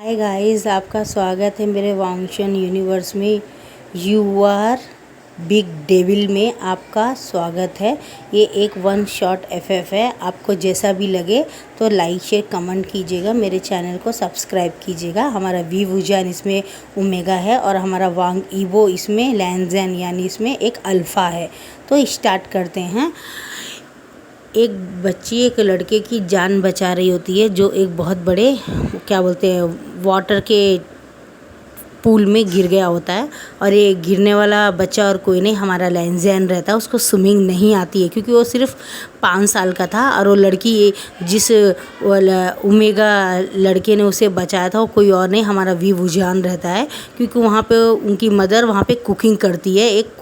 Hi guys, आपका स्वागत है मेरे वांगशन यूनिवर्स में। यू आर बिग डेविल में आपका स्वागत है। ये एक वन शॉट एफएफ है। आपको जैसा भी लगे तो लाइक शेयर कमेंट कीजिएगा, मेरे चैनल को सब्सक्राइब कीजिएगा। हमारा वी वुजान इसमें ओमेगा है और हमारा वांग ईवो इसमें लैंजन यानी इसमें एक अल्फ़ा है। तो स्टार्ट करते हैं। एक बच्ची एक लड़के की जान बचा रही होती है जो एक बहुत बड़े क्या बोलते हैं वाटर के पूल में गिर गया होता है। और ये गिरने वाला बच्चा और कोई नहीं, हमारा लैंजैन रहता है। उसको स्विमिंग नहीं आती है क्योंकि वो सिर्फ 5 साल का था। और वो लड़की जिस ओमेगा लड़के ने उसे बचाया था वो कोई और नहीं, हमारा वी वुजान रहता है। क्योंकि वहाँ पे उनकी मदर वहाँ पे कुकिंग करती है, एक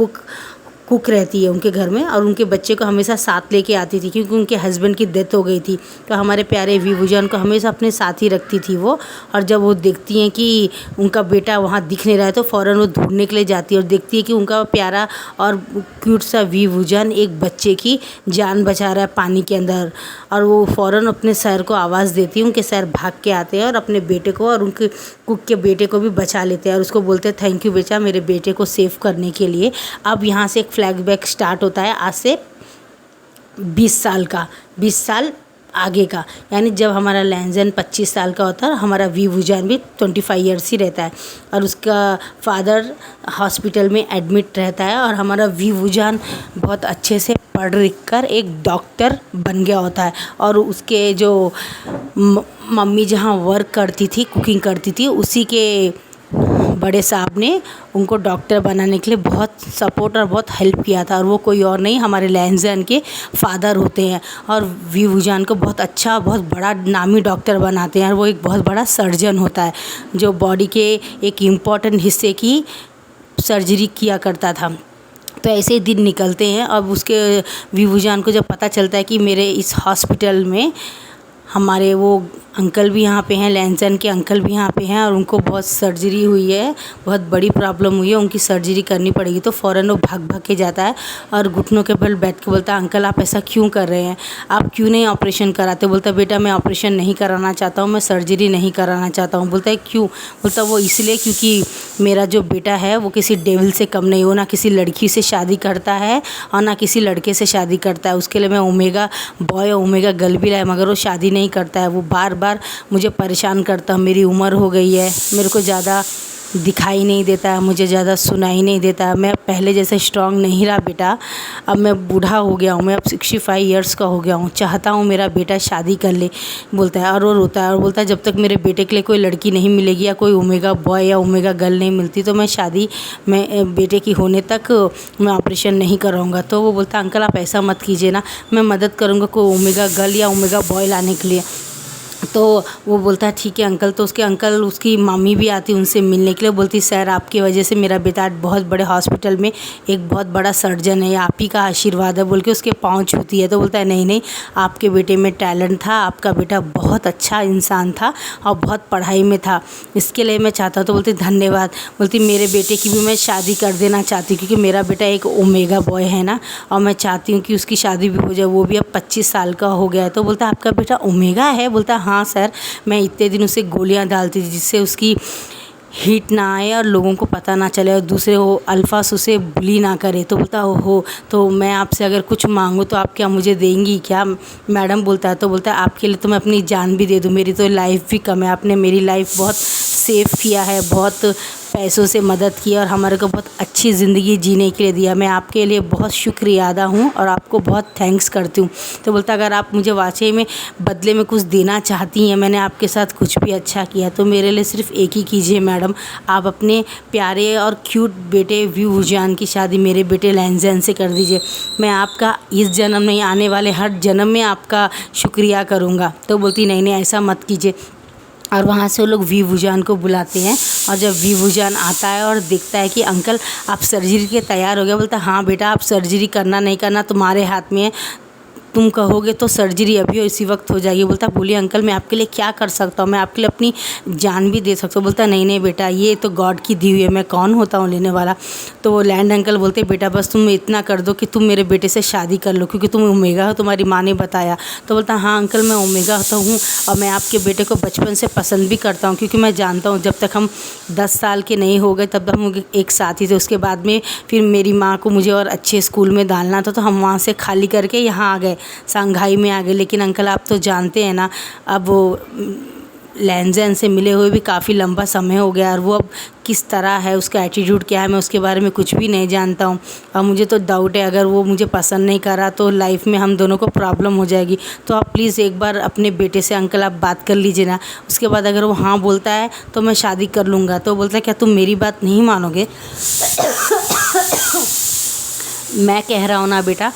कुक रहती है उनके घर में। और उनके बच्चे को हमेशा साथ लेके आती थी क्योंकि उनके हस्बैंड की डेथ हो गई थी। तो हमारे प्यारे वी वुजान को हमेशा अपने साथ ही रखती थी वो। और जब वो देखती हैं कि उनका बेटा वहाँ दिख नहीं रहा है तो फ़ौरन वो ढूंढने के लिए जाती है और देखती है कि उनका प्यारा और क्यूट सा वी वुजान एक बच्चे की जान बचा रहा है पानी के अंदर। और वो फ़ौरन अपने सर को आवाज़ देती है, उनके सर भाग के आते हैं और अपने बेटे को और उनके कुक के बेटे को भी बचा लेते हैं और उसको बोलते हैं थैंक यू बेटा मेरे बेटे को सेव करने के लिए। अब यहाँ से एक फ्लैशबैक स्टार्ट होता है आज से 20 साल आगे का। यानी जब हमारा लैंजन 25 साल का होता है और हमारा वी वुजान भी 25 ईयर्स ही रहता है। और उसका फादर हॉस्पिटल में एडमिट रहता है और हमारा वी वुजान बहुत अच्छे से पढ़ लिख कर एक डॉक्टर बन गया होता है। और उसके जो मम्मी जहाँ वर्क करती थी, कुकिंग करती थी, उसी के बड़े साहब ने उनको डॉक्टर बनाने के लिए बहुत सपोर्ट और बहुत हेल्प किया था। और वो कोई और नहीं, हमारे लैंजन के फादर होते हैं। और वी वुजान को बहुत अच्छा, बहुत बड़ा नामी डॉक्टर बनाते हैं। और वो एक बहुत बड़ा सर्जन होता है जो बॉडी के एक इम्पॉर्टेंट हिस्से की सर्जरी किया करता था। तो ऐसे ही दिन निकलते हैं। अब उसके वी वुजान को जब पता चलता है कि मेरे इस हॉस्पिटल में हमारे वो अंकल भी यहाँ पे हैं, लैंजन के अंकल भी यहाँ पे हैं और उनको बहुत सर्जरी हुई है, बहुत बड़ी प्रॉब्लम हुई है, उनकी सर्जरी करनी पड़ेगी। तो फ़ौरन वो भाग भाग के जाता है और घुटनों के बल बैठ के बोलता है अंकल आप ऐसा क्यों कर रहे हैं, आप क्यों नहीं ऑपरेशन कराते। बोलता है बेटा मैं ऑपरेशन नहीं कराना चाहता हूँ, मैं सर्जरी नहीं कराना चाहता हूँ। बोलता है क्यों। बोलता वो इसलिए क्योंकि मेरा जो बेटा है वो किसी डेविल से कम नहीं, हो ना किसी लड़की से शादी करता है और ना किसी लड़के से शादी करता है। उसके लिए मैं ओमेगा बॉय और ओमेगा गर्ल भी लाया मगर वो शादी नहीं करता है। वो बार बार मुझे परेशान करता, मेरी उम्र हो गई है, मेरे को ज़्यादा दिखाई नहीं देता है, मुझे ज़्यादा सुनाई नहीं देता है, मैं पहले जैसे स्ट्रांग नहीं रहा बेटा, अब मैं बूढ़ा हो गया हूँ, मैं अब 65 ईयर्स का हो गया हूँ, चाहता हूँ मेरा बेटा शादी कर ले। बोलता है और वो रोता है और बोलता है जब तक मेरे बेटे के लिए कोई लड़की नहीं मिलेगी या कोई ओमेगा बॉय या ओमेगा गर्ल नहीं मिलती तो मैं शादी मैं बेटे की होने तक मैं ऑपरेशन नहीं कराऊँगा। तो वो बोलता अंकल आप ऐसा मत कीजिए ना, मैं मदद करूँगा कोई ओमेगा गर्ल या ओमेगा बॉय लाने के लिए। तो वो बोलता है ठीक है अंकल। तो उसके अंकल उसकी मम्मी भी आती उनसे मिलने के लिए, बोलती सर आपकी वजह से मेरा बेटा बहुत बड़े हॉस्पिटल में एक बहुत बड़ा सर्जन है, आप ही का आशीर्वाद है बोल के उसके पाँव छूती है। तो बोलता है नहीं नहीं आपके बेटे में टैलेंट था, आपका बेटा बहुत अच्छा इंसान था और बहुत पढ़ाई में था, इसके लिए मैं चाहता हूँ। तो बोलती धन्यवाद। बोलती मेरे बेटे की भी मैं शादी कर देना चाहती हूँ क्योंकि मेरा बेटा एक ओमेगा बॉय है ना और मैं चाहती हूँ कि उसकी शादी भी हो जाए, वो भी अब 25 साल का हो गया है। तो बोलता आपका बेटा ओमेगा है। बोलता हाँ सर, मैं इतने दिन उसे गोलियां डालती थी जिससे उसकी हीट ना आए और लोगों को पता ना चले और दूसरे वो अल्फास उसे बुली ना करे। तो बोलता हो तो मैं आपसे अगर कुछ मांगूँ तो आप क्या मुझे देंगी क्या मैडम। बोलता है तो बोलता है आपके लिए तो मैं अपनी जान भी दे दूँ, मेरी तो लाइफ भी कम है, आपने मेरी लाइफ बहुत सेव किया है, बहुत पैसों से मदद की और हमारे को बहुत अच्छी ज़िंदगी जीने के लिए दिया, मैं आपके लिए बहुत शुक्रिया अदा हूँ और आपको बहुत थैंक्स करती हूँ। तो बोलता अगर आप मुझे वाकई में बदले में कुछ देना चाहती हैं, मैंने आपके साथ कुछ भी अच्छा किया तो मेरे लिए सिर्फ एक ही कीजिए मैडम, आप अपने प्यारे और क्यूट बेटे वी वुजान की शादी मेरे बेटे लैंजन से कर दीजिए, मैं आपका इस जन्म में आने वाले हर जन्म में आपका शुक्रिया करूँगा। तो बोलती नहीं नहीं ऐसा मत कीजिए। और वहाँ से वो लोग वी वुजान को बुलाते हैं और जब वी वुजान आता है और देखता है कि अंकल आप सर्जरी के तैयार हो गए। बोलता हाँ बेटा आप सर्जरी करना नहीं करना तुम्हारे हाथ में है, तुम कहोगे तो सर्जरी अभी और इसी वक्त हो जाएगी। बोलता बोलिए अंकल मैं आपके लिए क्या कर सकता हूँ, मैं आपके लिए अपनी जान भी दे सकता हूँ। बोलता नहीं नहीं बेटा, ये तो गॉड की दी हुई है, मैं कौन होता हूँ लेने वाला। तो वो लैंड अंकल बोलते बेटा बस तुम इतना कर दो कि तुम मेरे बेटे से शादी कर लो, क्योंकि तुम ओमेगा हो, तुम्हारी माँ ने बताया। तो बोलता हाँ अंकल मैं ओमेगा होता हूँ और मैं आपके बेटे को बचपन से पसंद भी करता हूँ, क्योंकि मैं जानता हूँ जब तक हम 10 साल के नहीं हो गए तब तक हम एक साथ ही थे। उसके बाद में फिर मेरी माँ को मुझे और अच्छे स्कूल में डालना था, तो हम वहाँ से खाली करके यहाँ आ गए, संघाई में आ गए। लेकिन अंकल आप तो जानते हैं ना, अब वो लैंजन से मिले हुए भी काफ़ी लंबा समय हो गया और वो अब किस तरह है, उसका एटीट्यूड क्या है, मैं उसके बारे में कुछ भी नहीं जानता हूँ। और मुझे तो डाउट है अगर वो मुझे पसंद नहीं करा तो लाइफ में हम दोनों को प्रॉब्लम हो जाएगी। तो आप प्लीज़ एक बार अपने बेटे से अंकल आप बात कर लीजिए ना। उसके बाद अगर वो हाँ बोलता है तो मैं शादी कर लूँगा। तो बोलता है क्या तुम मेरी बात नहीं मानोगे? मैं कह रहा हूँ ना बेटा,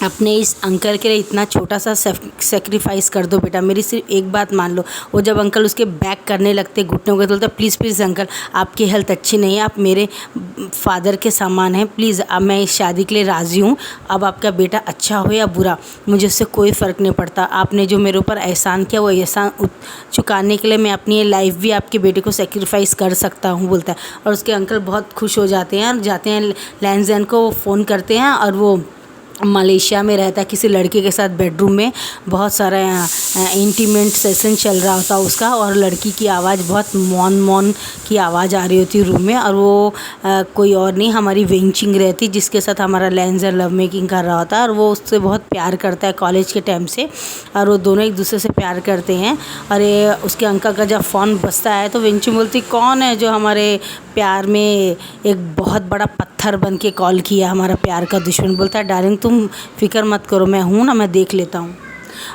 अपने इस अंकल के लिए इतना छोटा सा सेक्रीफाइस कर दो बेटा, मेरी सिर्फ एक बात मान लो। वो जब अंकल उसके बैक करने लगते घुटनों के, बोलता प्लीज़ प्लीज़ अंकल आपकी हेल्थ अच्छी नहीं है, आप मेरे फादर के समान हैं, प्लीज़ अब मैं इस शादी के लिए राज़ी हूँ। अब आपका बेटा अच्छा हो या बुरा मुझे उससे कोई फ़र्क नहीं पड़ता। आपने जो मेरे ऊपर एहसान किया वो एहसान चुकाने के लिए मैं अपनी लाइफ भी आपके बेटे को सेक्रीफाइस कर सकता हूँ, बोलता है। और उसके अंकल बहुत खुश हो जाते हैं और जाते हैं लैंजन को फ़ोन करते हैं और वो मलेशिया में रहता है किसी लड़के के साथ बेडरूम में, बहुत सारा इंटीमेट सेशन चल रहा होता उसका, और लड़की की आवाज़ बहुत मौन मौन की आवाज़ आ रही होती रूम में। और वो कोई और नहीं हमारी वेंचिंग रहती जिसके साथ हमारा लैंजर लव मेकिंग कर रहा होता है, और वो उससे बहुत प्यार करता है कॉलेज के टाइम से, और वो दोनों एक दूसरे से प्यार करते हैं। और उसके अंकल का जब फ़ोन बजता है तो वेंचिंग बोलती कौन है जो हमारे प्यार में एक बहुत बड़ा पत्थर बन के कॉल किया, हमारा प्यार का दुश्मन। बोलता है डार्लिंग तुम फिक्र मत करो, मैं हूँ ना, मैं देख लेता हूँ।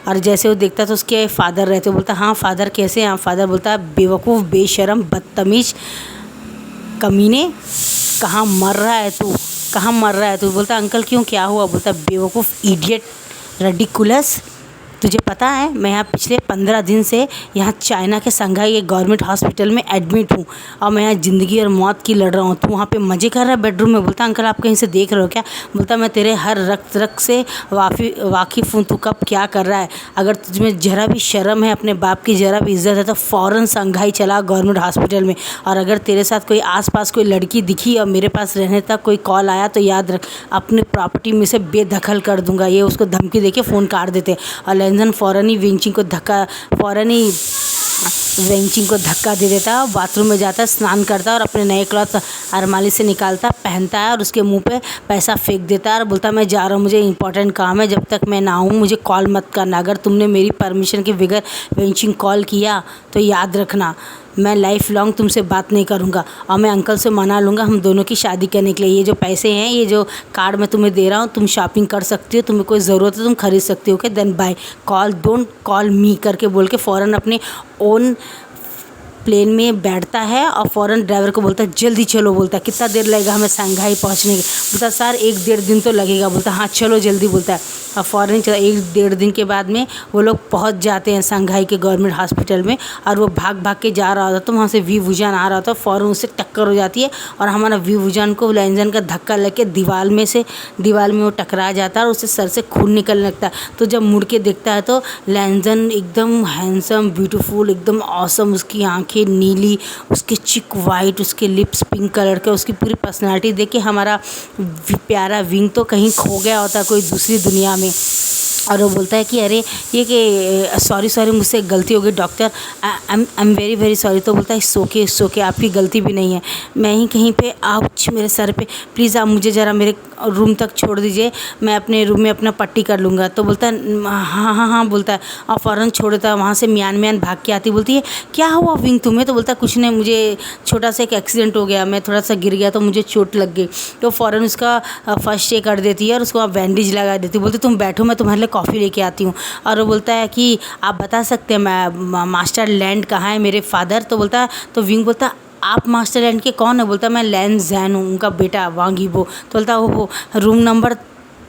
और जैसे वो देखता तो उसके फादर रहते, बोलता हाँ फादर कैसे हैं? फादर बोलता है बेवकूफ़ बेशरम बदतमीज कमीने, कहाँ मर रहा है तू, कहाँ मर रहा है तू? बोलता अंकल क्यों क्या हुआ? बोलता बेवकूफ़ इडियट रेडिकुलस, तुझे पता है मैं यहाँ पिछले 15 दिन से यहाँ चाइना के संघाई एक गवर्नमेंट हॉस्पिटल में एडमिट हूँ और मैं यहाँ ज़िंदगी और मौत की लड़ रहा हूँ। तू वहाँ पे मज़े कर रहा है बेडरूम में। बोलता अंकल आप कहीं से देख रहे हो क्या? बोलता मैं तेरे हर रक्त से वाकिफ़ हूँ, तू कब क्या कर रहा है। अगर तुझमें ज़रा भी शर्म है, अपने बाप की ज़रा भी इज्जत है तो फ़ौरन संघाई चला गवर्नमेंट हॉस्पिटल में। और अगर तेरे साथ कोई आसपास कोई लड़की दिखी और मेरे पास रहने तक कोई कॉल आया तो याद रख अपने प्रॉपर्टी में से बेदखल कर दूंगा। ये उसको धमकी देके फ़ोन काट देते। और लैंजन फ़ौरन ही वेंचिंग को धक्का दे देता है, बाथरूम में जाता है, स्नान करता है और अपने नए क्लॉथ अरमाली से निकालता पहनता है और उसके मुंह पे पैसा फेंक देता है और बोलता है मैं जा रहा हूँ, मुझे इंपॉर्टेंट काम है, जब तक मैं ना आऊँ मुझे कॉल मत करना। अगर तुमने मेरी परमिशन के बगैर वेंचिंग कॉल किया तो याद रखना मैं लाइफ लॉन्ग तुमसे बात नहीं करूँगा और मैं अंकल से मना लूँगा हम दोनों की शादी करने के लिए। ये जो पैसे हैं, ये जो कार्ड मैं तुम्हें दे रहा हूँ, तुम शॉपिंग कर सकती हो, तुम्हें कोई ज़रूरत है तुम खरीद सकती हो, okay then bye, call don't call me करके बोल के फ़ौरन अपने ओन प्लेन में बैठता है और फ़ौरन ड्राइवर को बोलता है जल्दी चलो। बोलता है कितना देर लगेगा हमें संघाई पहुंचने के? बोलता सर 1-1.5 दिन तो लगेगा। बोलता हाँ चलो जल्दी। बोलता है और फ़ौरन चला 1-1.5 दिन के बाद में वो लोग पहुंच जाते हैं संघाई के गवर्नमेंट हॉस्पिटल में। और वो भाग भाग के जा रहा होता तो वहाँ से वी वुजान आ रहा होता, फ़ौरन उससे टक्कर हो जाती है और हमारा वी वुजान को लैंजन का धक्का लग के दीवार में वो टकरा जाता है और उससे सर से खून निकलने लगता है। तो जब मुड़ के देखता है तो लैंजन एकदम हैंडसम ब्यूटीफुल एकदम ऑसम, उसकी आँखें नीली, उसके चिक वाइट, उसके लिप्स पिंक कलर के, उसकी पूरी पर्सनालिटी देख के हमारा प्यारा विंग तो कहीं खो गया होता कोई दूसरी दुनिया में। और वो बोलता है कि अरे ये कि सॉरी मुझसे एक गलती हो गई doctor, I am very sorry. तो बोलता है इट्स ओके आपकी गलती भी नहीं है, मैं ही कहीं पे आउच मेरे सर पे, प्लीज़ आप मुझे ज़रा मेरे रूम तक छोड़ दीजिए, मैं अपने रूम में अपना पट्टी कर लूँगा। तो बोलता है हाँ बोलता है और फ़ौरन छोड़ देता है। वहाँ से म्यान भाग के आती, बोलती है क्या हुआ विंग तुम्हें? तो बोलता है कुछ नहीं, मुझे छोटा सा एक एक्सीडेंट हो गया, मैं थोड़ा सा गिर गया तो मुझे चोट लग गई। तो फ़ौरन उसका फर्स्ट एड कर देती है और उसको बैंडेज लगा देती है। बोलती तुम बैठो मैं तुम्हारे लिए कॉफ़ी लेके आती हूँ। और वो बोलता है कि आप बता सकते हैं मैं मास्टर लैंड कहाँ है मेरे फादर? तो बोलता है तो विंग बोलता है आप मास्टर लैंड के कौन है? बोलता है मैं लैंड जैन हूँ, उनका बेटा वांग यीबो। तो बोलता है ओहो रूम नंबर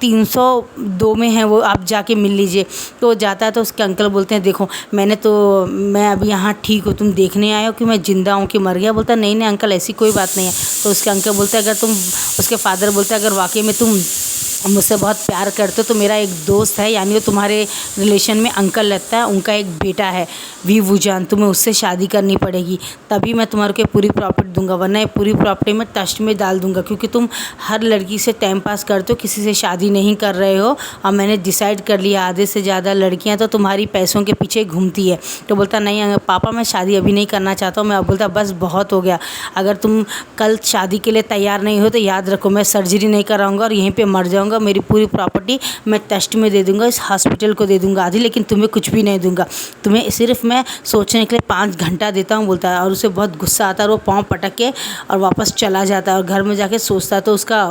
302 में है वो, आप जाके मिल लीजिए। तो जाता है तो उसके अंकल बोलते हैं देखो मैं अभी यहाँ ठीक हूँ, तुम देखने आए हो कि मैं ज़िंदा हूँ कि मर गया? बोलता नहीं अंकल ऐसी कोई बात नहीं है। तो उसके अंकल बोलते हैं अगर तुम, उसके फादर बोलते हैं अगर वाकई में तुम मुझसे बहुत प्यार करते हो। तो मेरा एक दोस्त है, यानी वो तुम्हारे रिलेशन में अंकल लगता है, उनका एक बेटा है वीवूजान, तुम्हें उससे शादी करनी पड़ेगी, तभी मैं तुम्हारे को पूरी प्रॉपर्टी दूंगा, वरना ये पूरी प्रॉपर्टी मैं ट्रस्ट में डाल दूंगा, क्योंकि तुम हर लड़की से टाइम पास करते हो, किसी से शादी नहीं कर रहे हो। और मैंने डिसाइड कर लिया आधे से ज़्यादा लड़कियाँ तो तुम्हारी पैसों के पीछे घूमती है। तो बोलता नहीं पापा, मैं शादी अभी नहीं करना चाहता हूँ। मैं बोलता बस बहुत हो गया, अगर तुम कल शादी के लिए तैयार नहीं हो तो याद रखो मैं सर्जरी नहीं कराऊंगा और यहीं पे मर जाऊंगा। मेरी पूरी प्रॉपर्टी मैं ट्रस्ट में दे दूंगा, इस हॉस्पिटल को दे दूंगा आधी, लेकिन तुम्हें कुछ भी नहीं दूंगा, तुम्हें सिर्फ मैं सोचने के लिए 5 घंटा देता हूँ, बोलता है। और उसे बहुत गुस्सा आता है और वो पाँव पटक के और वापस चला जाता है और घर में जाके सोचता है। तो उसका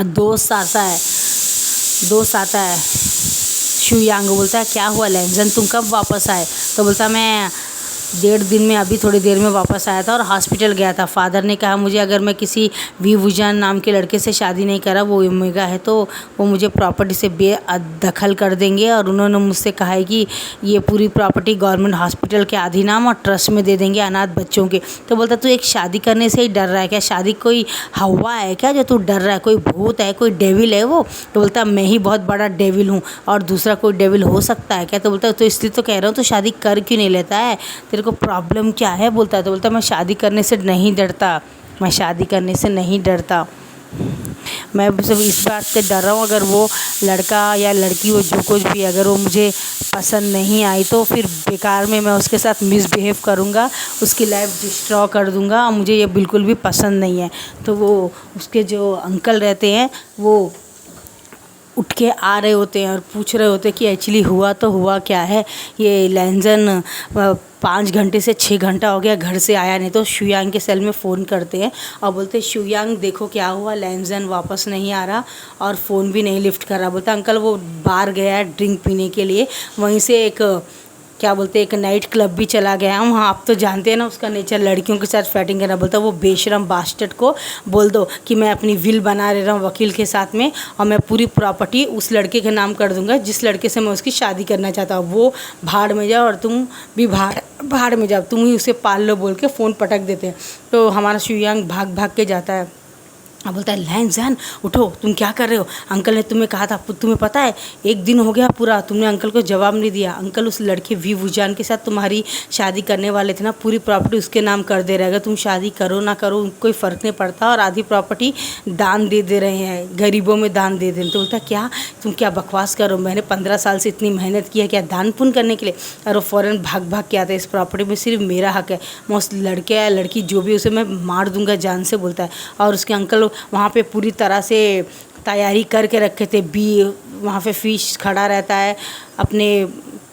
दोस्त आता है शुयांग, बोलता है क्या हुआ लैंजन, तुम कब वापस आए? तो बोलता मैं 1.5 दिन में, अभी थोड़ी देर में वापस आया था और हॉस्पिटल गया था। फादर ने कहा मुझे अगर मैं किसी वीवूजान नाम के लड़के से शादी नहीं करा, वो ओमेगा है, तो वो मुझे प्रॉपर्टी से बेदखल कर देंगे और उन्होंने मुझसे कहा है कि ये पूरी प्रॉपर्टी गवर्नमेंट हॉस्पिटल के अधिनाम और ट्रस्ट में दे देंगे अनाथ बच्चों के। तो बोलता तू एक शादी करने से ही डर रहा है क्या? शादी कोई हवा है क्या जो तू डर रहा है? कोई भूत है, कोई डेविल है वो? तो बोलता मैं ही बहुत बड़ा डेविल हूँ और दूसरा कोई डेविल हो सकता है क्या? तो बोलता तो इसलिए तो कह रहा हूँ तो शादी कर क्यों नहीं लेता है, तेरे को प्रॉब्लम क्या है? बोलता है। तो बोलता मैं शादी करने से नहीं डरता, मैं शादी करने से नहीं डरता, मैं सिर्फ इस बात से डर रहा हूँ अगर वो लड़का या लड़की वो जो कुछ भी अगर वो मुझे पसंद नहीं आई तो फिर बेकार में मैं उसके साथ मिसबिहेव करूँगा, उसकी लाइफ डिस्ट्रॉ कर दूँगा और मुझे ये बिल्कुल भी पसंद नहीं है। तो वो उसके जो अंकल रहते हैं वो उठ के आ रहे होते हैं और पूछ रहे होते हैं कि एक्चुअली हुआ तो हुआ क्या है। ये लैंजन 5 घंटे से 6 घंटा हो गया घर से आया नहीं। तो शुयांग के सेल में फ़ोन करते हैं और बोलते हैं शुयांग देखो क्या हुआ, लैंजन वापस नहीं आ रहा और फ़ोन भी नहीं लिफ्ट कर रहा। बोलता अंकल वो बाहर गया है ड्रिंक पीने के लिए, वहीं से एक क्या बोलते हैं एक नाइट क्लब भी चला गया हूँ। हाँ आप तो जानते हैं ना उसका नेचर, लड़कियों के साथ फैटिंग करना। बोलता वो बेशरम बास्टर्ड को बोल दो कि मैं अपनी विल बना रहा हूँ वकील के साथ में और मैं पूरी प्रॉपर्टी उस लड़के के नाम कर दूंगा जिस लड़के से मैं उसकी शादी करना चाहता हूँ। वो भाड़ में जाओ और तुम भी भाड़ में जाओ, तुम ही उसे पाल लो बोल के फ़ोन पटक देते हैं। तो हमारा शुयांग भाग भाग के जाता है। अब बोलता है लैंजन उठो, तुम क्या कर रहे हो? अंकल ने तुम्हें कहा था, तुम्हें पता है 1 दिन हो गया पूरा तुमने अंकल को जवाब नहीं दिया। अंकल उस लड़के वीवूजान के साथ तुम्हारी शादी करने वाले थे ना, पूरी प्रॉपर्टी उसके नाम कर दे रहे। अगर तुम शादी करो ना करो कोई फ़र्क नहीं पड़ता और आधी प्रॉपर्टी दान दे रहे हैं, गरीबों में दान दे दें। तो बोलता क्या तुम क्या बकवास करो, मैंने 15 साल से इतनी मेहनत की है क्या दान पुण्य करने के लिए? और वो फ़ौरन भाग भाग के आता है, इस प्रॉपर्टी में सिर्फ मेरा हक है, मैं उस लड़के या लड़की जो भी उसे मैं मार दूंगा जान से, बोलता है। और उसके अंकल वहाँ पे पूरी तरह से तैयारी करके रखे थे, वहाँ पे फिश खड़ा रहता है अपने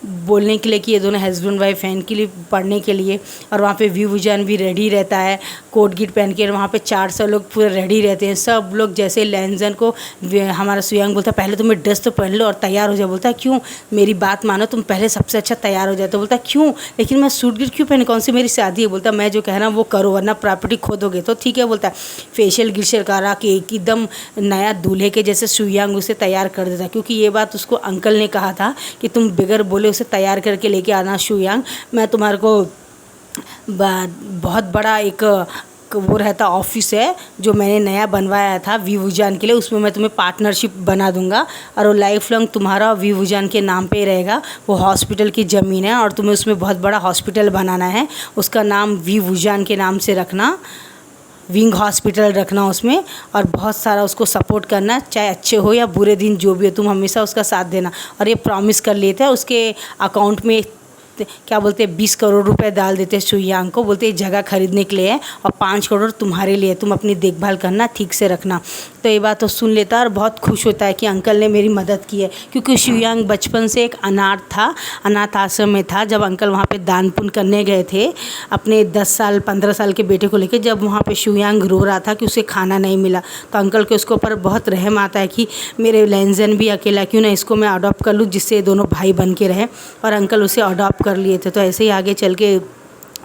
बोलने के लिए कि ये दोनों हस्बैंड वाइफ हैं, इनके लिए पढ़ने के लिए। और वहाँ पे वीवूजान भी रेडी रहता है कोट गिट पहन के, वहाँ पे 400 लोग पूरे रेडी रहते हैं सब लोग। जैसे लैंजन को हमारा शुयांग बोलता है पहले तुम्हें ड्रेस तो पहन लो और तैयार हो जाओ। बोलता है क्यों, मेरी बात मानो, तुम पहले सबसे अच्छा तैयार हो जाए। तो बोलता है क्यों, लेकिन मैं सूट गिट क्यों पहने, कौन सी मेरी शादी है? बोलता मैं जो कह रहा हूँ वो करो वरना प्रॉपर्टी खो दोगे। तो ठीक है बोलता है। फेशियल गिशियल करा के एकदम नया दूल्हे के जैसे शुयांग उसे तैयार कर देता है, क्योंकि ये बात उसको अंकल ने कहा था कि तुम बगैर बोले उसे तैयार करके लेके आना शुयांग, मैं तुम्हारे को बहुत बड़ा एक वो रहता ऑफिस है जो मैंने नया बनवाया था वीवूजान के लिए, उसमें मैं तुम्हें पार्टनरशिप बना दूंगा और वो लाइफ लॉन्ग तुम्हारा वीवूजान के नाम पे रहेगा। वो हॉस्पिटल की ज़मीन है और तुम्हें उसमें बहुत बड़ा हॉस्पिटल बनाना है, उसका नाम वीवूजान के नाम से रखना, विंग हॉस्पिटल रखना उसमें, और बहुत सारा उसको सपोर्ट करना, चाहे अच्छे हो या बुरे दिन जो भी हो तुम हमेशा उसका साथ देना। और ये प्रॉमिस कर लेते हैं, उसके अकाउंट में क्या बोलते हैं 20 करोड़ रुपए डाल देते हैं शुयांग को, बोलते हैं जगह खरीदने के लिए है और 5 करोड़ तुम्हारे लिए, तुम अपनी देखभाल करना, ठीक से रखना। तो ये बात तो सुन लेता है और बहुत खुश होता है कि अंकल ने मेरी मदद की है, क्योंकि शुयांग बचपन से एक अनाथ आश्रम में था। जब अंकल वहाँ पे दान पुण्य करने गए थे अपने 10 साल 15 साल के बेटे को लेकर, जब वहाँ पे शुयांग रो रहा था कि उसे खाना नहीं मिला, तो अंकल के उसके ऊपर बहुत रहम आता है कि मेरे लैंजन भी अकेला क्यों ना, इसको मैं अडॉप्ट कर लूँ जिससे दोनों भाई बन के रहें। और अंकल उसे अडॉप्ट कर लिए थे। तो ऐसे ही आगे चल के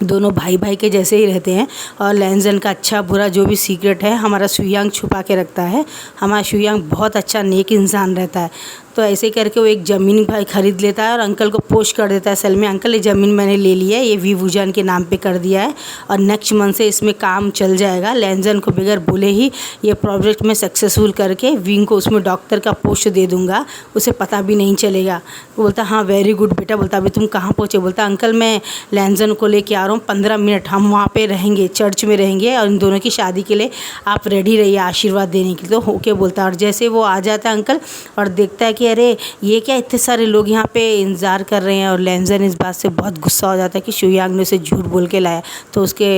दोनों भाई भाई के जैसे ही रहते हैं और लैंजन का अच्छा बुरा जो भी सीक्रेट है हमारा शुयांग छुपा के रखता है। हमारा शुयांग बहुत अच्छा नेक इंसान रहता है। तो तो ऐसे करके वो एक ज़मीन भाई ख़रीद लेता है और अंकल को पोस्ट कर देता है सेल में, अंकल ये ज़मीन मैंने ले ली है, ये वीवूजन के नाम पे कर दिया है और नेक्स्ट मंथ से इसमें काम चल जाएगा। लैनजन को बगैर बोले ही ये प्रोजेक्ट में सक्सेसफुल करके विंग को उसमें डॉक्टर का पोस्ट दे दूँगा, उसे पता भी नहीं चलेगा। वो बोलता हाँ वेरी गुड बेटा। बोलता अभी तुम कहाँ पहुँचे? बोलता अंकल मैं लैनजन को लेके आ रहा हूँ, 15 मिनट हम वहाँ पे रहेंगे, चर्च में रहेंगे और इन दोनों की शादी के लिए आप रेडी रहिए आशीर्वाद देने के लिए। तो ओके बोलता है। और जैसे वो आ जाता है अंकल और देखता है कि अरे ये क्या इतने सारे लोग यहाँ पे इंतज़ार कर रहे हैं, और लैनजन इस बात से बहुत गुस्सा हो जाता है कि शुयांग ने उसे झूठ बोल के लाया। तो उसके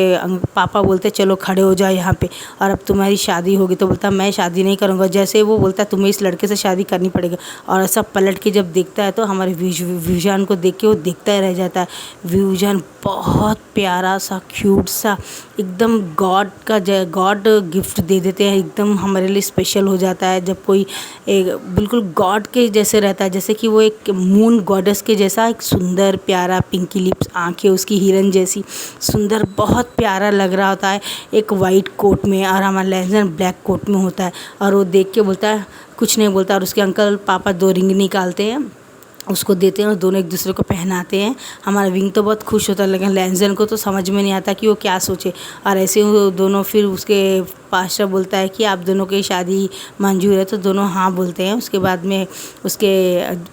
पापा बोलते चलो खड़े हो जाओ यहाँ पे और अब तुम्हारी शादी होगी। तो बोलता मैं शादी नहीं करूँगा। जैसे वो बोलता तुम्हें इस लड़के से शादी करनी पड़ेगी। और ऐसा पलट के जब देखता है तो हमारे वीवूजन को देख के वो देखता ही रह जाता है। वीवूजन बहुत प्यारा सा क्यूट सा एकदम गॉड गिफ्ट दे देते हैं, एकदम हमारे लिए स्पेशल हो जाता है जब कोई एक बिल्कुल गॉड के जैसे रहता है, जैसे कि वो एक मून गॉडेस के जैसा, एक सुंदर प्यारा पिंकी लिप्स, आंखें उसकी हिरन जैसी सुंदर, बहुत प्यारा लग रहा होता है एक वाइट कोट में, और हमारा लैनजन ब्लैक कोट में होता है। और वो देख के बोलता है कुछ नहीं बोलता, और उसके अंकल पापा 2 रिंग निकालते हैं उसको देते हैं और दोनों एक दूसरे को पहनाते हैं। हमारा विंग तो बहुत खुश होता है, लेकिन लैनजन को तो समझ में नहीं आता कि वो क्या सोचे। और ऐसे वो दोनों फिर उसके पास्टर बोलता है कि आप दोनों की शादी मंजूर है, तो दोनों हाँ बोलते हैं। उसके बाद में उसके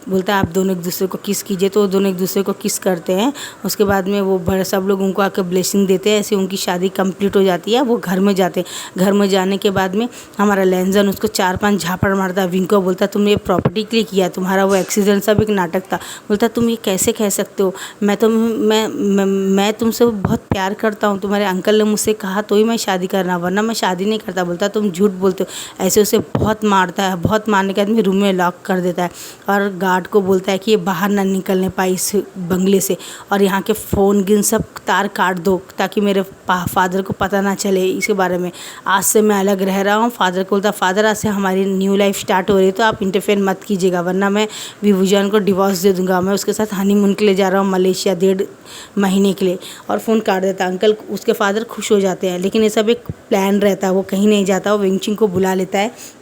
बोलता है आप दोनों एक दूसरे को किस कीजिए, तो वो दोनों एक दूसरे को किस करते हैं। उसके बाद में वो सब लोग उनको आकर ब्लेसिंग देते हैं। ऐसे उनकी शादी कंप्लीट हो जाती है। वो घर में जाते हैं। घर में जाने के बाद में हमारा लैनजन उसको 4-5 झापड़ मारता है। विंग को बोलता तुमने ये प्रॉपर्टी के लिए किया, तुम्हारा वो एक्सीडेंट सब एक नाटक था। बोलता तुम ये कैसे कह सकते हो, मैं तुमसे बहुत प्यार करता हूँ, तुम्हारे अंकल ने मुझसे कहा तो ही मैं शादी करना, वरना मैं शादी नहीं करता। बोलता तुम झूठ बोलते हो। ऐसे उसे बहुत मारता है। बहुत मारने के बाद में रूम में लॉक कर देता है और गार्ड को बोलता है कि ये बाहर ना निकलने पाए इस बंगले से, और यहाँ के फ़ोन गिन सब तार काट दो ताकि मेरे फादर को पता ना चले इसके बारे में। आज से मैं अलग रह रहा हूँ। फादर को बोलता फादर आज से हमारी न्यू लाइफ स्टार्ट हो रही है, तो आप इंटरफेयर मत कीजिएगा, वरना मैं वीवूजन को डिवोर्स दे दूँगा। मैं उसके साथ हनीमून के लिए जा रहा हूँ मलेशिया 1.5 महीने के लिए। और फ़ोन काट देता। अंकल उसके फादर खुश हो जाते हैं, लेकिन ये सब एक प्लान रहता है, वो कहीं नहीं जाता। वो वेंगचिंग को बुला लेता है।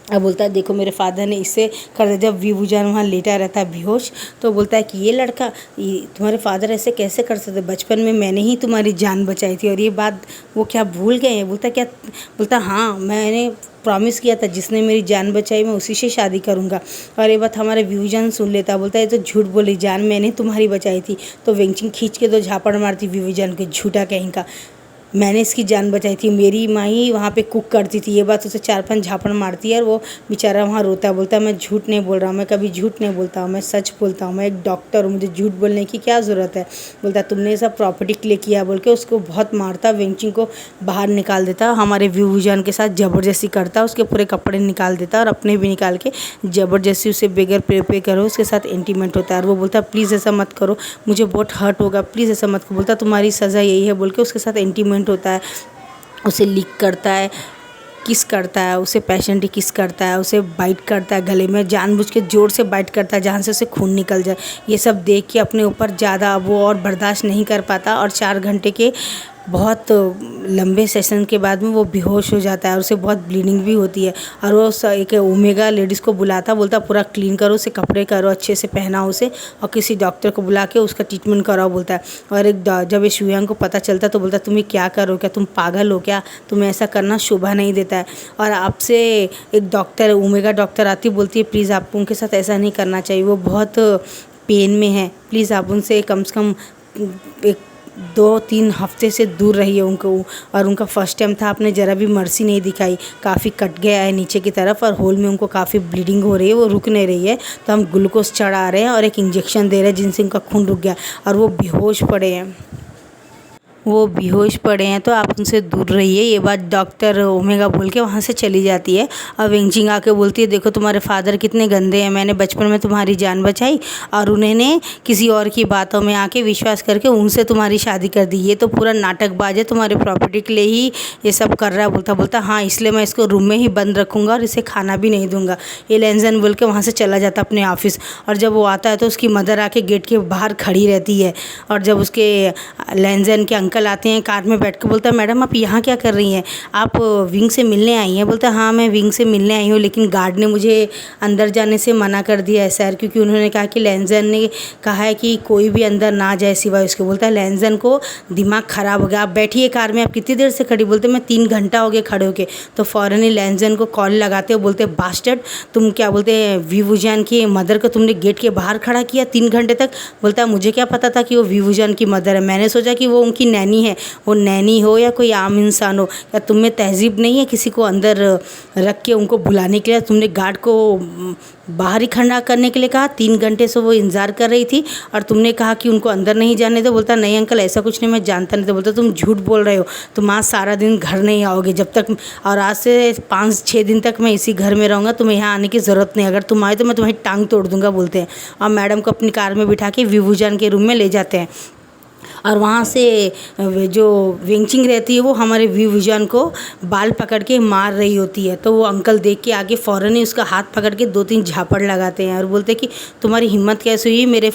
अब बोलता है देखो मेरे फादर ने इससे कर दिया। जब वीवूजन वहाँ लेटा रहता है बेहोश, तो बोलता है कि ये लड़का, तुम्हारे फादर ऐसे कैसे कर सकते, बचपन में मैंने ही तुम्हारी जान बचाई थी, और ये बात वो क्या भूल गए हैं? बोलता क्या? बोलता हाँ मैंने प्रॉमिस किया था, जिसने मेरी जान बचाई मैं उसी से शादी करूंगा। और ये बात हमारे वीवूजन सुन लेता। बोलता है तो झूठ बोली, जान मैंने तुम्हारी बचाई थी। तो वेंगचिंग खींच के 2 झापड़ मारती वीवूजन के, झूठा कहीं का, मैंने इसकी जान बचाई थी, मेरी माँ ही वहाँ पे कुक करती थी। ये बात उसे 4-5 झापड़ मारती है और वो बेचारा वहाँ रोता है। बोलता है मैं झूठ नहीं बोल रहा हूँ, मैं कभी झूठ नहीं बोलता हूँ, मैं सच बोलता हूँ, मैं एक डॉक्टर हूँ, मुझे झूठ बोलने की क्या ज़रूरत है। बोलता तुमने सब प्रॉपर्टी के लिए किया बोल के उसको बहुत मारता। वेंगचिंग को बाहर निकाल देता, हमारे वीवूजन के साथ ज़बरदस्ती करता, उसके पूरे कपड़े निकाल देता और अपने भी निकाल के ज़बरदस्ती उसे बगैर पे करो उसके साथ इंटीमेट होता है। और वो बोलता प्लीज़ ऐसा मत करो, मुझे बहुत हर्ट होगा, प्लीज़ ऐसा मत करो। बोलता तुम्हारी सज़ा यही है बोल के उसके साथ इंटीमेट होता है। उसे लिक करता है, किस करता है, उसे पैशनेटली किस करता है, उसे बाइट करता है गले में, जानबूझ के ज़ोर से बाइट करता है जहाँ से उसे खून निकल जाए। ये सब देख के अपने ऊपर ज़्यादा वो और बर्दाश्त नहीं कर पाता, और 4 घंटे के बहुत लंबे सेशन के बाद में वो बेहोश हो जाता है और उसे बहुत ब्लीडिंग भी होती है। और वो एक ओमेगा लेडीज़ को बुलाता, बोलता पूरा क्लीन करो, उसे कपड़े करो, अच्छे से पहनाओ उसे, और किसी डॉक्टर को बुला के उसका ट्रीटमेंट कराओ बोलता है। और एक जब ये शुयांग को पता चलता तो बोलता तुम्हें क्या करो, क्या तुम पागल हो क्या, तुम्हें ऐसा करना शोभा नहीं देता है। और आपसे एक डॉक्टर, ओमेगा डॉक्टर आती, बोलती है प्लीज़ आप उनके साथ ऐसा नहीं करना चाहिए, वो बहुत पेन में है, प्लीज़ आप उनसे कम से कम एक 2-3 हफ्ते से दूर रहिए उनको। और उनका फर्स्ट टाइम था, आपने ज़रा भी मर्सी नहीं दिखाई, काफ़ी कट गया है नीचे की तरफ और होल में उनको काफ़ी ब्लीडिंग हो रही है, वो रुक नहीं रही है। तो हम ग्लूकोज चढ़ा रहे हैं और एक इंजेक्शन दे रहे हैं जिनसे उनका खून रुक गया, और वो बेहोश पड़े हैं। वो बेहोश पड़े हैं तो आप उनसे दूर रहिए। ये बात डॉक्टर ओमेगा बोल के वहाँ से चली जाती है। और वेंगचिंग आके बोलती है देखो तुम्हारे फादर कितने गंदे हैं, मैंने बचपन में तुम्हारी जान बचाई और उन्होंने किसी और की बातों में आके विश्वास करके उनसे तुम्हारी शादी कर दी, ये तो पूरा नाटकबाज है, तुम्हारे प्रॉपर्टी के लिए ही ये सब कर रहा है। बोलता हाँ इसलिए मैं इसको रूम में ही बंद रखूँगा और इसे खाना भी नहीं दूँगा। ये लैनजन बोल के वहाँ से चला जाता अपने ऑफिस। और जब वो आता है तो उसकी मदर आके गेट के बाहर खड़ी रहती है, और जब उसके लैनजन के अंकल आते हैं कार में बैठ के, बोलता है मैडम आप यहाँ क्या कर रही हैं, आप विंग से मिलने आई हैं। बोलता है हाँ मैं विंग से मिलने आई हूँ, लेकिन गार्ड ने मुझे अंदर जाने से मना कर दिया है सर, क्योंकि उन्होंने कहा कि लैंजन ने कहा है कि कोई भी अंदर ना जाए सिवाय उसके। बोलता है लैंजन को दिमाग ख़राब हो गया, आप बैठिए कार में, आप कितनी देर से खड़ी। बोलते मैं 3 घंटा हो गया खड़े होके। तो फ़ौरन ही लैंजन को कॉल लगाते हो, बोलते बास्टर्ड तुम क्या बोलते हैं वीवूजान की मदर को तुमने गेट के बाहर खड़ा किया 3 घंटे तक। बोलता है मुझे क्या पता था कि वो वीवूजान की मदर है, मैंने सोचा कि वो उनकी नैनी है। वो नैनी हो या कोई आम इंसान हो, क्या तुम में तहज़ीब नहीं है किसी को अंदर रख के उनको बुलाने के लिए? तुमने गार्ड को बाहर ही खड़ा करने के लिए कहा। 3 घंटे से वो इंतज़ार कर रही थी और तुमने कहा कि उनको अंदर नहीं जाने दो। बोलता नहीं अंकल ऐसा कुछ नहीं, मैं जानता नहीं था। बोलता तुम झूठ बोल रहे हो, तुम आज सारा दिन घर नहीं आओगे जब तक, और आज से 5-6 दिन तक मैं इसी घर में रहूँगा, तुम्हें यहाँ आने की ज़रूरत नहीं, अगर तुम आए तो मैं तुम्हारी टांग तोड़ दूँगा। बोलते हैं और मैडम को अपनी कार में बिठा के वीवूजान के रूम में ले जाते हैं। और वहाँ से जो वेंचिंग रहती है वो हमारे वीवूजान को बाल पकड़ के मार रही होती है। तो वो अंकल देख के आगे फ़ौरन ही उसका हाथ पकड़ के 2-3 झापड़ लगाते हैं और बोलते हैं कि तुम्हारी हिम्मत कैसे हुई मेरे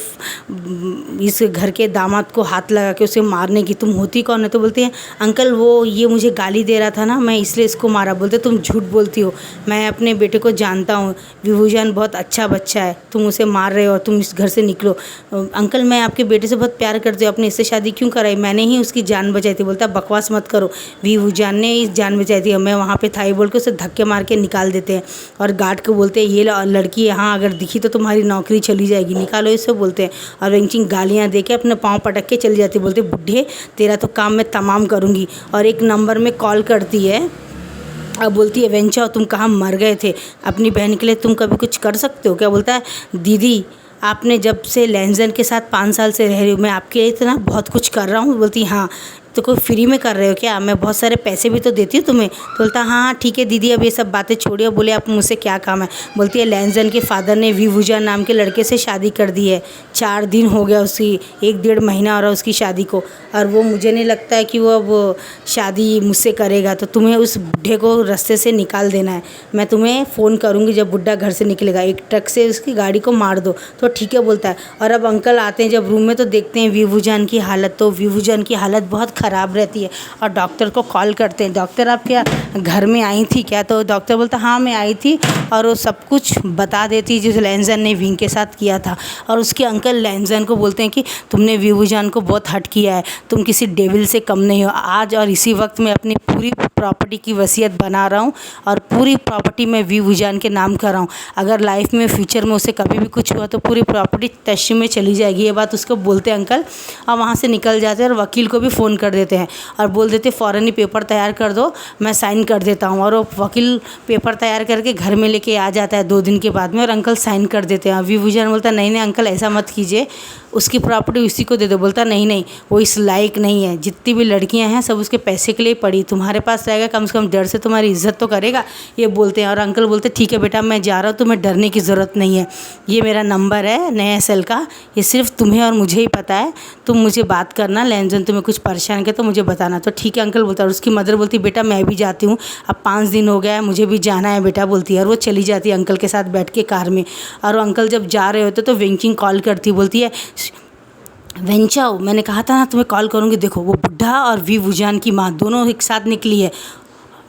इस घर के दामाद को हाथ लगा के उसे मारने की, तुम होती कौन है? तो बोलते हैं अंकल वो ये मुझे गाली दे रहा था ना, मैं इसलिए इसको मारा। बोलते तुम झूठ बोलती हो, मैं अपने बेटे को जानता हूँ, वीवूजान बहुत अच्छा बच्चा है, तुम उसे मार रहे हो और तुम इस घर से निकलो। अंकल मैं आपके बेटे से बहुत प्यार करती हूँ, अपने इससे शादी क्यों कराई, मैंने ही उसकी जान बचाई थी। बोलता बकवास मत करो, वीवूजान ने ही जान बचाई थी, मैं वहाँ पे था ही बोल के उसे धक्के मार के निकाल देते हैं। और गार्ड को बोलते हैं ये लड़की यहाँ अगर दिखी तो तुम्हारी नौकरी चली जाएगी, निकालो इसे। बोलते हैं और वेंचिंग गालियाँ दे के अपने पाँव पटक के चली जाती। बोलते बुढ़े तेरा तो काम मैं तमाम करूँगी। और एक नंबर में कॉल करती है। अब बोलती है वेंचा तुम कहाँ मर गए थे, अपनी बहन के लिए तुम कभी कुछ कर सकते हो क्या? बोलता है दीदी आपने जब से लैंजन के साथ 5 साल से रह रही हूँ, मैं आपके लिए इतना बहुत कुछ कर रहा हूँ। बोलती हाँ तो कोई फ्री में कर रहे हो क्या, मैं बहुत सारे पैसे भी तो देती हूँ तुम्हें। तो बोलता हाँ ठीक है दीदी अब ये सब बातें छोड़िए। बोले आप मुझसे क्या काम है? बोलती है लैंजन के फादर ने वीवूजान नाम के लड़के से शादी कर दी है, 4 दिन हो गया उसकी, 1-1.5 महीना हो रहा उसकी शादी को, और वो मुझे नहीं लगता है कि वो अब शादी मुझसे करेगा। तो तुम्हें उस बुढ़े को रास्ते से निकाल देना है, मैं तुम्हें फ़ोन करूँगी जब बुढ़ा घर से निकलेगा, एक ट्रक से उसकी गाड़ी को मार दो। तो ठीक है बोलता है। और अब अंकल आते हैं जब रूम में तो देखते हैं वीवूजान की हालत, तो वीवूजान की हालत बहुत ख़राब रहती है और डॉक्टर को कॉल करते हैं, डॉक्टर आप क्या घर में आई थी क्या? तो डॉक्टर बोलता हाँ मैं आई थी, और वो सब कुछ बता देती जो लैंजन ने विंग के साथ किया था। और उसके अंकल लैंजन को बोलते हैं कि तुमने वीवूजान को बहुत हर्ट किया है, तुम किसी डेविल से कम नहीं हो। आज और इसी वक्त मैं अपनी पूरी प्रॉपर्टी की वसीयत बना रहा हूँ और पूरी प्रॉपर्टी मैं वीवूजान के नाम कर रहा हूँ, अगर लाइफ में फ्यूचर में उसे कभी भी कुछ हुआ तो पूरी प्रॉपर्टी तश्ती में चली जाएगी। ये बात उसको बोलते हैं अंकल, और वहाँ से निकल जाते हैं और वकील को भी फ़ोन कर देते हैं और बोल देते फ़ौरन ही पेपर तैयार कर दो, मैं साइन कर देता हूँ। और वो वकील पेपर तैयार करके घर में लेके आ जाता है 2 दिन के बाद में, और अंकल साइन कर देते हैं। वीवूजान बोलता नहीं नहीं अंकल ऐसा मत कीजिए, उसकी प्रॉपर्टी उसी को दे दो। बोलता नहीं नहीं वो इस लायक नहीं है, जितनी भी लड़कियां हैं सब उसके पैसे के लिए पड़ी, तुम्हारे पास रहेगा कम से कम डर से तुम्हारी इज्जत तो करेगा, ये बोलते हैं। और अंकल बोलते ठीक है बेटा मैं जा रहा हूँ, तुम्हें डरने की ज़रूरत नहीं है, ये मेरा नंबर है नया सेल का, ये सिर्फ तुम्हें और मुझे ही पता है, तुम मुझे बात करना, लैंजन तुम्हें कुछ परेशान किया तो मुझे बताना। तो ठीक है अंकल बोलता है। और उसकी मदर बोलती बेटा मैं भी जाती हूँ, अब 5 दिन हो गया है, मुझे भी जाना है बेटा, बोलती है। और वो चली जाती है अंकल के साथ बैठ के कार में। और अंकल जब जा रहे होते तो वेंचिंग कॉल करती, बोलती है वेंचाओ मैंने कहा था ना तुम्हें कॉल करूँगी, देखो वो बुढ़ा और वीवूजान की माँ दोनों एक साथ निकली है,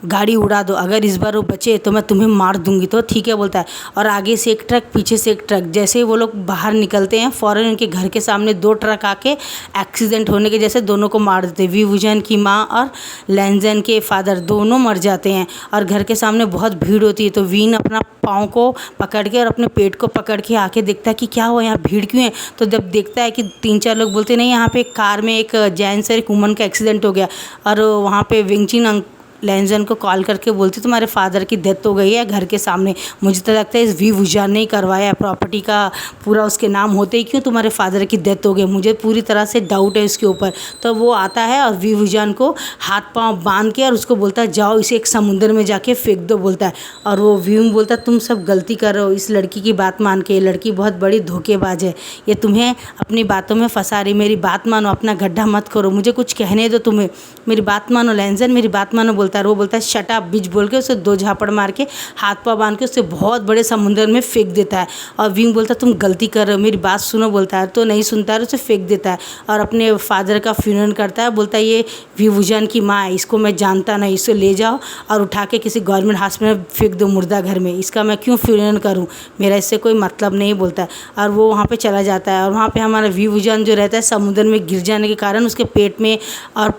गाड़ी उड़ा दो, अगर इस बार वो बचे तो मैं तुम्हें मार दूंगी। तो ठीक है बोलता है। और आगे से एक ट्रक पीछे से एक ट्रक, जैसे ही वो लोग बाहर निकलते हैं फ़ौरन उनके घर के सामने 2 ट्रक आके एक्सीडेंट होने के जैसे दोनों को मार देते हैं। वीवूजान की माँ और लैंजन के फादर दोनों मर जाते हैं और घर के सामने बहुत भीड़ होती है। तो वीन अपना पाँव को पकड़ के और अपने पेट को पकड़ के आके देखता है कि क्या हुआ यहाँ भीड़ क्यों है। तो जब देखता है कि 3-4 लोग बोलते नहीं यहाँ पे एक कार में एक जेंट्स और एक वुमन का एक्सीडेंट हो गया, और वहाँ पे वेंचिन लैंजन को कॉल करके बोलती तुम्हारे फादर की डेथ हो गई है घर के सामने, मुझे तो लगता है इस वीवूजान ने ही करवाया है, प्रॉपर्टी का पूरा उसके नाम होते ही क्यों तुम्हारे फादर की डेथ हो गई, मुझे पूरी तरह से डाउट है इसके ऊपर। तो वो आता है और वीवूजान को हाथ पांव बांध के और उसको बोलता है जाओ इसे एक समुद्र में जाके फेंक दो, बोलता है। और वो वीम बोलता है तुम सब गलती कर रहे हो इस लड़की की बात मान के, ये लड़की बहुत बड़ी धोखेबाज है, ये तुम्हें अपनी बातों में फंसा रही, मेरी बात मानो, अपना गड्ढा मत करो, मुझे कुछ कहने दो, तुम्हें मेरी बात मानो लैंजन, मेरी बात मानो। बोलता है, और वो बोलता है शट अप बिच बोल के उसे 2 झापड़ मार के हाथ पाँव बांध के उससे बहुत बड़े समुद्र में फेंक देता है। और विंग बोलता है तुम गलती कर रहे हो, मेरी बात सुनो बोलता है, तो नहीं सुनता है, उसे फेंक देता है और अपने फादर का फ्यूनरल करता है। बोलता है ये विभूजन की माँ है, इसको मैं जानता नहीं, इसे ले जाओ और उठा के किसी गवर्नमेंट हॉस्पिटल में फेंक दो मुर्दा घर में, इसका मैं क्यों फ्यूनरल करूँ, मेरा इससे कोई मतलब नहीं बोलता है। और वो वहाँ पे चला जाता है और वहाँ पे हमारा विभूजन जो रहता है समुद्र में गिर जाने के कारण उसके पेट में और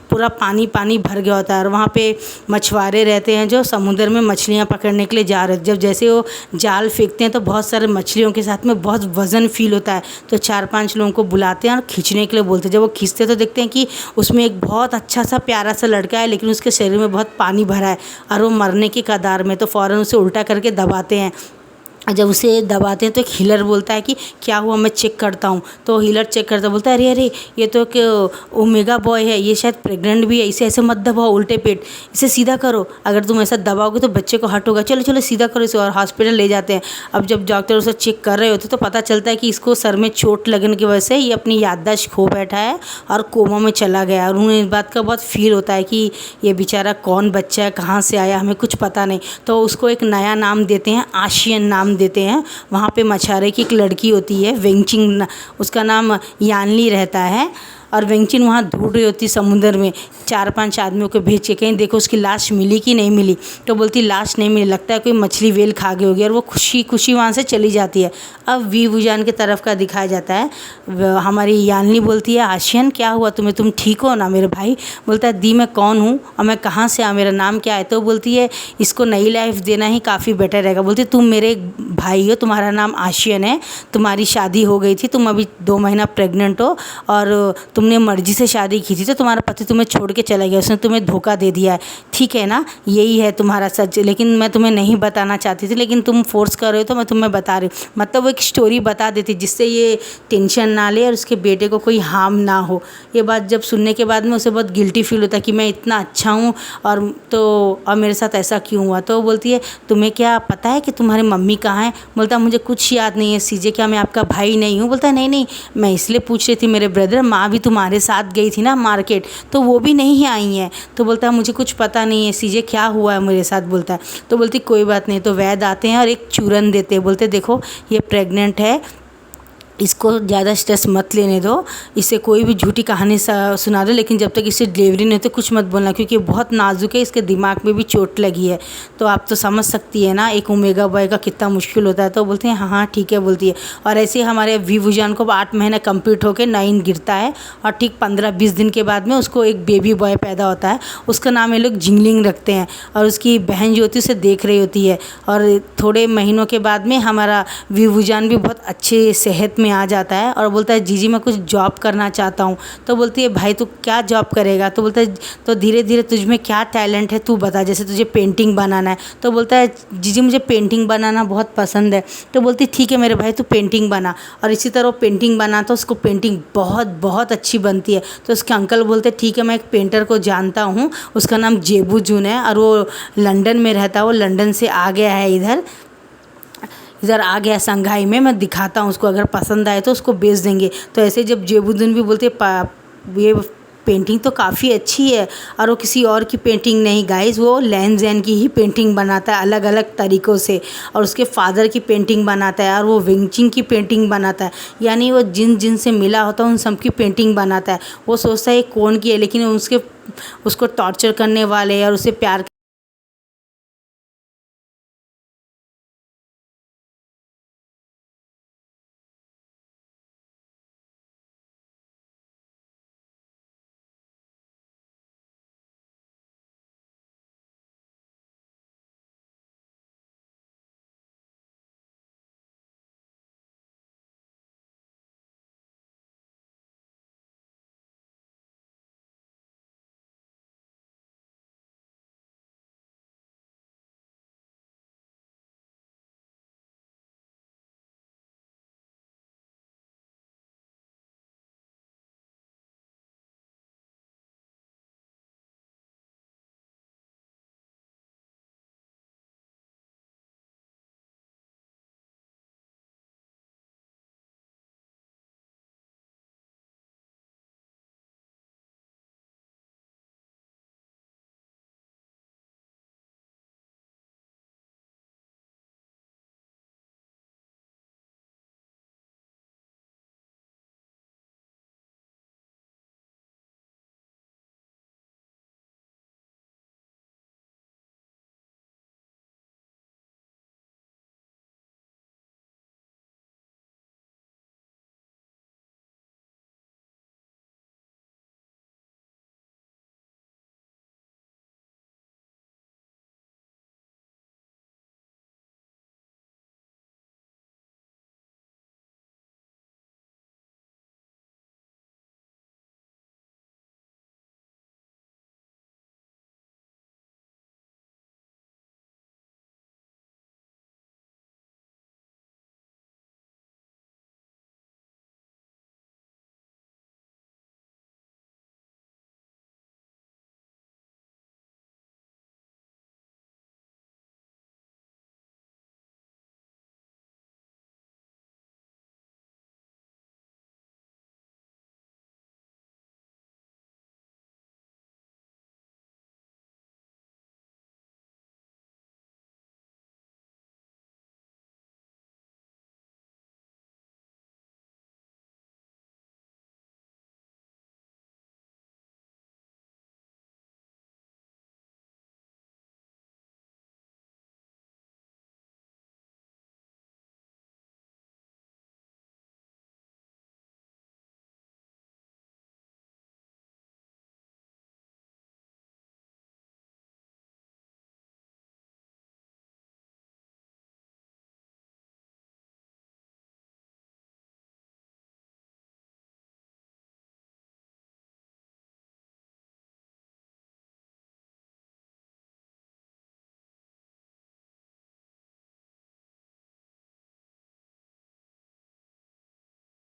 पूरा पानी पानी भर गया होता है। और वहाँ पे मछुआरे रहते हैं जो समुद्र में मछलियाँ पकड़ने के लिए जा रहे हैं। जब जैसे वो जाल फेंकते हैं तो बहुत सारे मछलियों के साथ में बहुत वज़न फील होता है, तो 4-5 लोगों को बुलाते हैं और खींचने के लिए बोलते हैं। जब वो खींचते हैं तो देखते हैं कि उसमें एक बहुत अच्छा सा प्यारा सा लड़का है, लेकिन उसके शरीर में बहुत पानी भरा है और वो मरने की कगार में, तो फ़ौरन उसे उल्टा करके दबाते हैं। जब उसे दबाते हैं तो एक हीलर बोलता है कि क्या हुआ, मैं चेक करता हूँ। तो हीलर चेक करता बोलता है अरे अरे ये तो एक ओमेगा बॉय है, ये शायद प्रेग्नेंट भी है, इसे ऐसे मत दबाओ उल्टे पेट, इसे सीधा करो, अगर तुम ऐसा दबाओगे तो बच्चे को हर्ट होगा, चलो चलो सीधा करो इसे। और हॉस्पिटल ले जाते हैं। अब जब डॉक्टर उसे चेक कर रहे होते तो पता चलता है कि इसको सर में चोट लगने की वजह से ये अपनी याददाश्त खो बैठा है और कोमा में चला गया। और उन्हें इस बात का बहुत फील होता है कि ये बेचारा कौन बच्चा है, कहाँ से आया, हमें कुछ पता नहीं। तो उसको एक नया नाम देते हैं, आशियन नाम देते हैं। वहाँ पे मछुआरे की एक लड़की होती है वेंगचिंग, उसका नाम यानली रहता है। और वेंगचिन वहाँ ढूंढ रही होती समुद्र में 4-5 आदमियों को भेज के, कहीं देखो उसकी लाश मिली कि नहीं मिली। तो बोलती लाश नहीं मिली, लगता है कोई मछली वेल खा गई होगी, और वो खुशी खुशी वहाँ से चली जाती है। अब वी बुजान की तरफ का दिखाया जाता है। हमारी यानली बोलती है आशियन क्या हुआ तुम्हें, तुम ठीक हो ना मेरे भाई। बोलता है दी मैं कौन हूँ और मैं कहाँ से आ, मेरा नाम क्या है। तो बोलती है इसको नई लाइफ देना ही काफ़ी बेटर रहेगा। बोलती तुम मेरे भाई हो, तुम्हारा नाम आशियन है, तुम्हारी शादी हो गई थी, तुम अभी 2 महीना प्रेग्नेंट हो और तुमने मर्जी से शादी की थी, तो तुम्हारा पति तुम्हें छोड़ के चला गया, उसने तुम्हें धोखा दे दिया है, ठीक है ना, यही है तुम्हारा सच। लेकिन मैं तुम्हें नहीं बताना चाहती थी, लेकिन तुम फोर्स कर रहे हो तो मैं तुम्हें बता रही हूँ। मतलब वो एक स्टोरी बता देती जिससे ये टेंशन ना ले और उसके बेटे को कोई हार्म ना हो। ये बात जब सुनने के बाद में उसे बहुत गिल्टी फील होता है कि मैं इतना अच्छा हूँ और मेरे साथ ऐसा क्यों हुआ। तो वो बोलती है तुम्हें क्या पता है कि तुम्हारी मम्मी कहाँ है। बोलता मुझे कुछ याद नहीं है सीजे, क्या मैं आपका भाई नहीं हूँ। बोलता है नहीं नहीं, मैं इसलिए पूछ रही थी मेरे ब्रदर, माँ भी तुम्हारे साथ गई थी ना मार्केट, तो वो भी नहीं आई हैं। तो बोलता है मुझे कुछ पता नहीं है सीजे क्या हुआ है मेरे साथ। बोलता है तो बोलती कोई बात नहीं। तो वैद्य आते हैं और एक चूरन देते हैं, बोलते देखो ये प्रेग्नेंट है, इसको ज़्यादा स्ट्रेस मत लेने दो, इसे कोई भी झूठी कहानी सुना दो, लेकिन जब तक इसे डिलीवरी नहीं होती कुछ मत बोलना, क्योंकि ये बहुत नाजुक है, इसके दिमाग में भी चोट लगी है। तो आप तो समझ सकती है ना एक ओमेगा बॉय का कितना मुश्किल होता है। तो बोलते हैं हाँ हाँ ठीक है बोलती है। और ऐसे ही हमारे विभूजान को 8 महीना कंप्लीट होकर 9 गिरता है और ठीक 15-20 दिन के बाद में उसको एक बेबी बॉय पैदा होता है। उसका नाम ये लोग जिंगलिंग रखते हैं और उसकी बहन जो होती है उसे देख रही होती है। और थोड़े महीनों के बाद में हमारा विभूजान भी बहुत अच्छे सेहत में आ जाता है और बोलता है जीजी मैं कुछ जॉब करना चाहता हूँ। तो बोलती है भाई तू क्या जॉब करेगा। तो बोलता है तो धीरे धीरे तुझ में क्या टैलेंट है तू बता, जैसे तुझे पेंटिंग बनाना है। तो बोलता है जीजी मुझे पेंटिंग बनाना बहुत पसंद है। तो बोलती ठीक है मेरे भाई तू पेंटिंग बना। और इसी तरह वो पेंटिंग बनाता, उसको पेंटिंग बहुत बहुत अच्छी बनती है। तो उसके अंकल बोलते ठीक है मैं एक पेंटर को जानता हूँ, उसका नाम जेबू जून है और वो लंदन में रहता है, वो लंदन से आ गया है इधर आ गया संघाई में, मैं दिखाता हूँ उसको, अगर पसंद आए तो उसको बेच देंगे। तो ऐसे जब जेबुद्दीन भी बोलते ये पेंटिंग तो काफ़ी अच्छी है और वो किसी और की पेंटिंग नहीं गाइस, वो लैन जैन की ही पेंटिंग बनाता है अलग अलग तरीक़ों से, और उसके फादर की पेंटिंग बनाता है और वो विंगचिंग की पेंटिंग बनाता है। यानी वो जिन जिन से मिला होता है उन सब की पेंटिंग बनाता है। वो सोचता है ये कौन की है, लेकिन उसको टॉर्चर करने वाले और उसे प्यार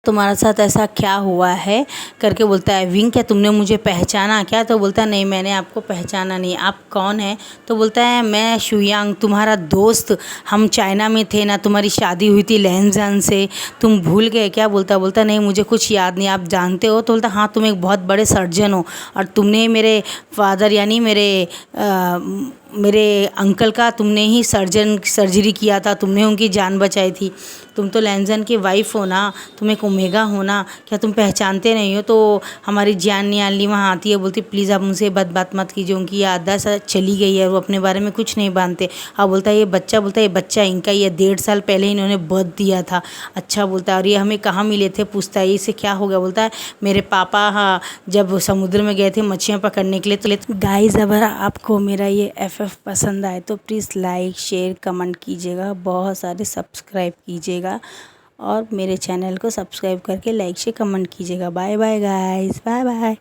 तुम्हारे साथ ऐसा क्या हुआ है करके बोलता है, विंग क्या तुमने मुझे पहचाना क्या? तो बोलता है नहीं मैंने आपको पहचाना नहीं, आप कौन है? तो बोलता है मैं शुयांग तुम्हारा दोस्त, हम चाइना में थे ना, तुम्हारी शादी हुई थी लैनजान से, तुम भूल गए क्या? बोलता नहीं मुझे कुछ याद नहीं, आप जानते हो? तो बोलता हाँ तुम एक बहुत बड़े सर्जन हो और तुमने मेरे फादर यानी मेरे अंकल का तुमने ही सर्जरी किया था, तुमने उनकी जान बचाई थी, तुम तो लैनजन की वाइफ हो ना, तुम एक ओमेगा हो ना, क्या तुम पहचानते नहीं हो? तो हमारी जान नियाली वहाँ आती है, बोलती प्लीज़ आप उनसे बात मत कीजिए, उनकी याददाश्त चली गई है, वो अपने बारे में कुछ नहीं जानते। अब बोलता है ये बच्चा इनका ही है, 1.5 साल पहले इन्होंने बर्थ दिया था। अच्छा बोलता है और ये हमें कहाँ मिले थे? पूछता है इससे क्या हो गया? बोलता है मेरे पापा हाँ जब समुद्र में गए थे मच्छियाँ पकड़ने के लिए। तो गाइस अगर आपको मेरा ये FF पसंद आए तो प्लीज़ लाइक शेयर कमेंट कीजिएगा, बहुत सारे सब्सक्राइब कीजिएगा और मेरे चैनल को सब्सक्राइब करके लाइक शेयर कमेंट कीजिएगा। Bye bye guys, bye bye.